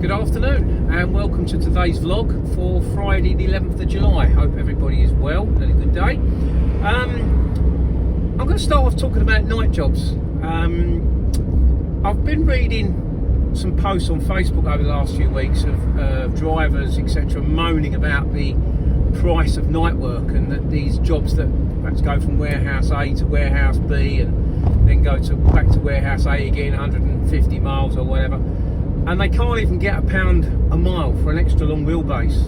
Good afternoon and welcome to today's vlog for Friday the 11th of July. Hope everybody is well, had a good day. I'm going to start off talking about night jobs. I've been reading some posts on Facebook over the last few weeks of drivers, etc., moaning about the price of night work and that these jobs that perhaps go from warehouse A to warehouse B and then go back to warehouse A again, 150 miles or whatever, and they can't even get £1 a mile for an extra long wheelbase.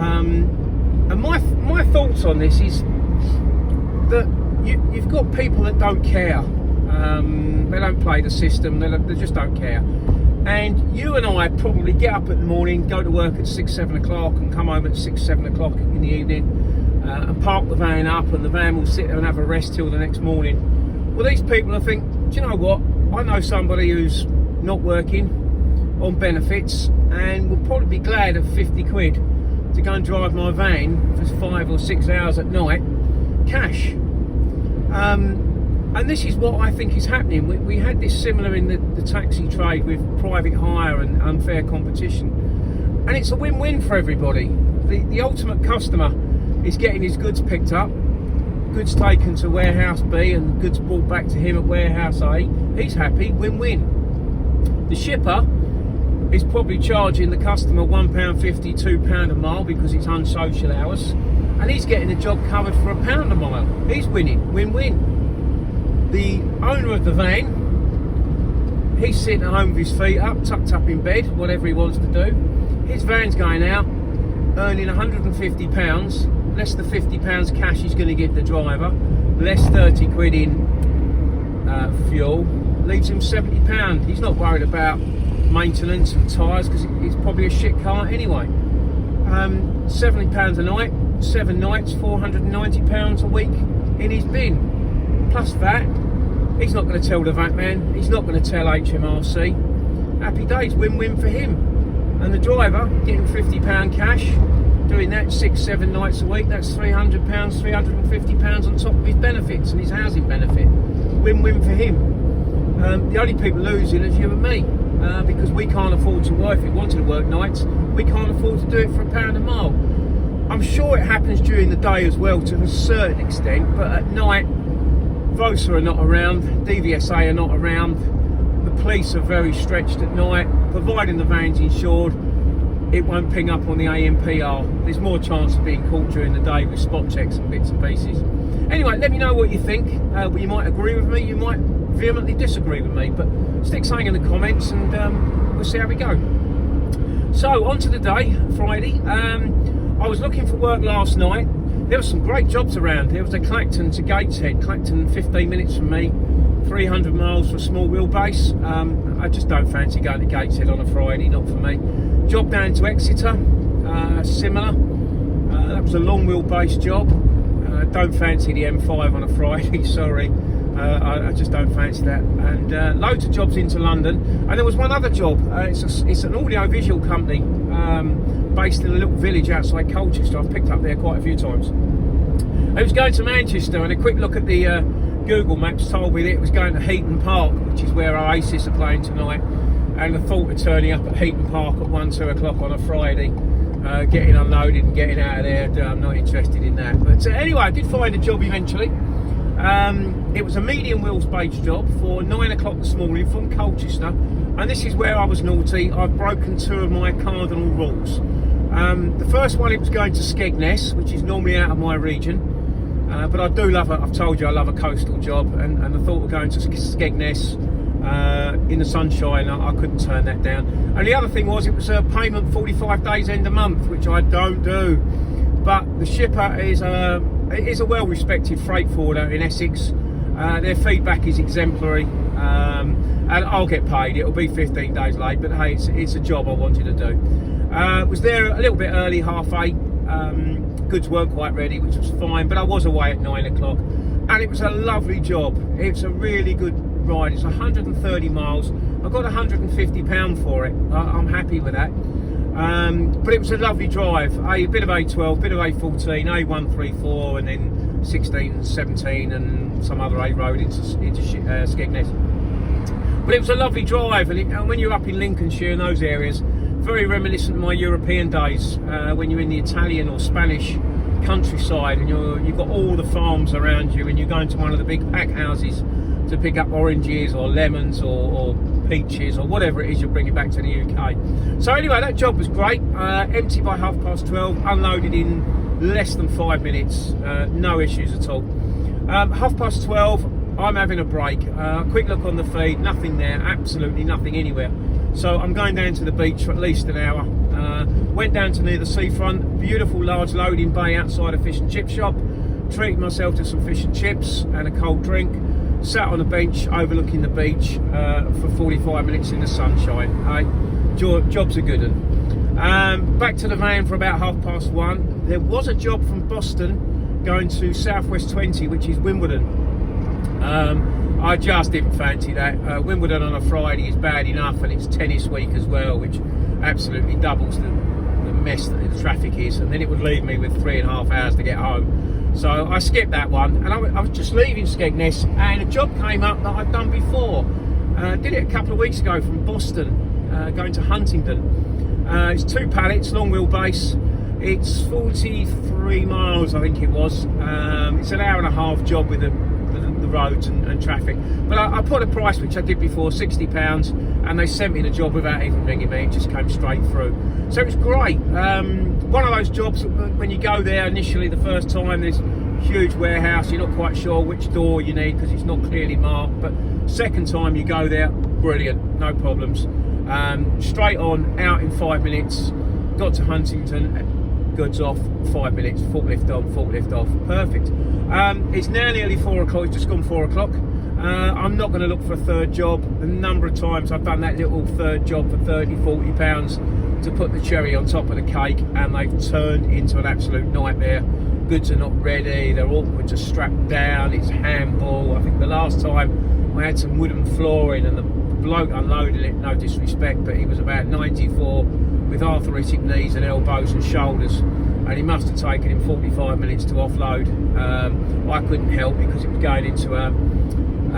And my thoughts on this is that you've got people that don't care. They don't play the system, they just don't care. And you and I probably get up in the morning, go to work at 6-7 o'clock and come home at 6-7 o'clock in the evening and park the van up, and the van will sit there and have a rest till the next morning. Well, these people, I think, do you know what? I know somebody who's not working on benefits and will probably be glad of 50 quid to go and drive my van for 5 or 6 hours at night, cash. And this is what I think is happening. We had this similar in the taxi trade with private hire and unfair competition, and it's a win-win for everybody. The ultimate customer is getting his goods picked up, goods taken to warehouse B and goods brought back to him at warehouse A. He's happy, win-win. The shipper is probably charging the customer £1.50, £2 a mile because it's unsocial hours, and he's getting the job covered for £1 a mile. He's winning, win-win. The owner of the van, he's sitting at home with his feet up, tucked up in bed, whatever he wants to do. His van's going out, earning £150, less the £50 cash he's going to give the driver, less 30 quid in fuel, leaves him £70. He's not worried about maintenance and tyres because it's probably a shit car anyway. £70 a night, 7 nights, £490 a week in his bin. Plus that, he's not going to tell the VAT man, he's not going to tell HMRC. Happy days, win-win for him. And the driver getting £50 cash, doing that 6-7 nights a week, that's £300, £350 on top of his benefits and his housing benefit. Win-win for him. The only people losing is you and me, because we can't afford to work. If we wanted to work nights, we can't afford to do it for £1 a mile. I'm sure it happens during the day as well to a certain extent, but at night, VOSA are not around, DVSA are not around, the police are very stretched at night. Providing the van's insured, it won't ping up on the AMPR. There's more chance of being caught during the day with spot checks and bits and pieces. Anyway, let me know what you think. You might agree with me, you might vehemently disagree with me, but stick something in the comments and we'll see how we go. So, on to the day, Friday. I was looking for work last night. There were some great jobs around. There was a Clacton to Gateshead. Clacton, 15 minutes from me, 300 miles for a small wheelbase. I just don't fancy going to Gateshead on a Friday, not for me. Job down to Exeter, similar. That was a long wheelbase job. Don't fancy the M5 on a Friday, sorry. I just don't fancy that. And loads of jobs into London. And there was one other job. It's an audio-visual company based in a little village outside Colchester. I've picked up there quite a few times. It was going to Manchester, and a quick look at the Google Maps told me that it was going to Heaton Park, which is where Oasis are playing tonight. And the thought of turning up at Heaton Park at 1-2 o'clock on a Friday, getting unloaded and getting out of there, I'm not interested in that. But anyway, I did find a job eventually. It was a medium wheels-based job for 9 o'clock this morning from Colchester, and this is where I was naughty. I've broken 2 of my cardinal rules. The first one, it was going to Skegness, which is normally out of my region, but I do love it. I've told you I love a coastal job, and the thought of going to Skegness in the sunshine, I couldn't turn that down. And the other thing was, it was a payment 45 days end of month, which I don't do. But the shipper is a well-respected freight forwarder in Essex. Their feedback is exemplary, and I'll get paid. It'll be 15 days late, but hey, it's a job I wanted to do. Was there a little bit early, 8:30. Goods weren't quite ready, which was fine, but I was away at 9 o'clock, and it was a lovely job. It's a really good ride. It's 130 miles. I got £150 for it. I'm happy with that. But it was a lovely drive. A bit of A12, bit of A14, A134, and then 16, 17, and some other A road into Skegness. But it was a lovely drive, and when you're up in Lincolnshire and those areas, very reminiscent of my European days, when you're in the Italian or Spanish countryside and you've got all the farms around you, and you're going to one of the big pack houses to pick up oranges or lemons or peaches or whatever it is you're bringing back to the UK. So anyway, that job was great. Empty by 12:30, unloaded in less than 5 minutes, no issues at all. 12:30, I'm having a break. Quick look on the feed, nothing there, absolutely nothing anywhere. So I'm going down to the beach for at least an hour. Went down to near the seafront, beautiful large loading bay outside a fish and chip shop, treated myself to some fish and chips and a cold drink, sat on a bench overlooking the beach for 45 minutes in the sunshine. Job's a good one. Back to the van for about 1:30. There was a job from Boston going to Southwest 20, which is Wimbledon. I just didn't fancy that. Wimbledon on a Friday is bad enough, and it's tennis week as well, which absolutely doubles the mess that the traffic is, and then it would leave me with 3.5 hours to get home. So I skipped that one, and I was just leaving Skegness, and a job came up that I'd done before. Did it a couple of weeks ago from Boston, going to Huntingdon. It's 2 pallets, long wheelbase. It's 43 miles, I think it was. It's an hour and a half job with the roads and traffic. But I put a price, which I did before, £60, and they sent me the job without even ringing me. It just came straight through. So it was great. One of those jobs, when you go there initially the first time, there's a huge warehouse, you're not quite sure which door you need because it's not clearly marked. But second time you go there, brilliant, no problems. Straight on, out in 5 minutes, got to Huntingdon, goods off, 5 minutes, forklift on, forklift off, perfect. It's now nearly 4 o'clock, it's just gone 4 o'clock. I'm not going to look for a third job. The number of times I've done that little third job for 30, 40 pounds to put the cherry on top of the cake, and they've turned into an absolute nightmare. Goods are not ready, they're awkward to strap down, it's handball. I think the last time I had some wooden flooring, and the bloke unloading it, no disrespect, but he was about 94 with arthritic knees and elbows and shoulders, and he must have taken him 45 minutes to offload. I couldn't help because it was going into a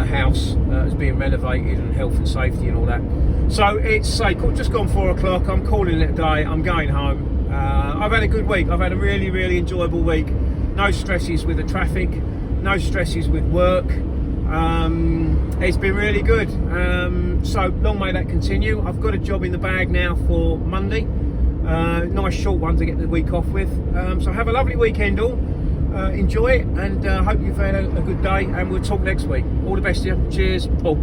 house that was being renovated, and health and safety and all that. So it's just gone 4 o'clock. I'm calling it a day. I'm going home. I've had a good week. I've had a really, really enjoyable week. No stresses with the traffic, no stresses with work. It's been really good. So long may that continue. I've got a job in the bag now for Monday. Nice short one to get the week off with. So have a lovely weekend all. Enjoy it, and hope you've had a good day, and we'll talk next week. All the best to you. Cheers, Paul.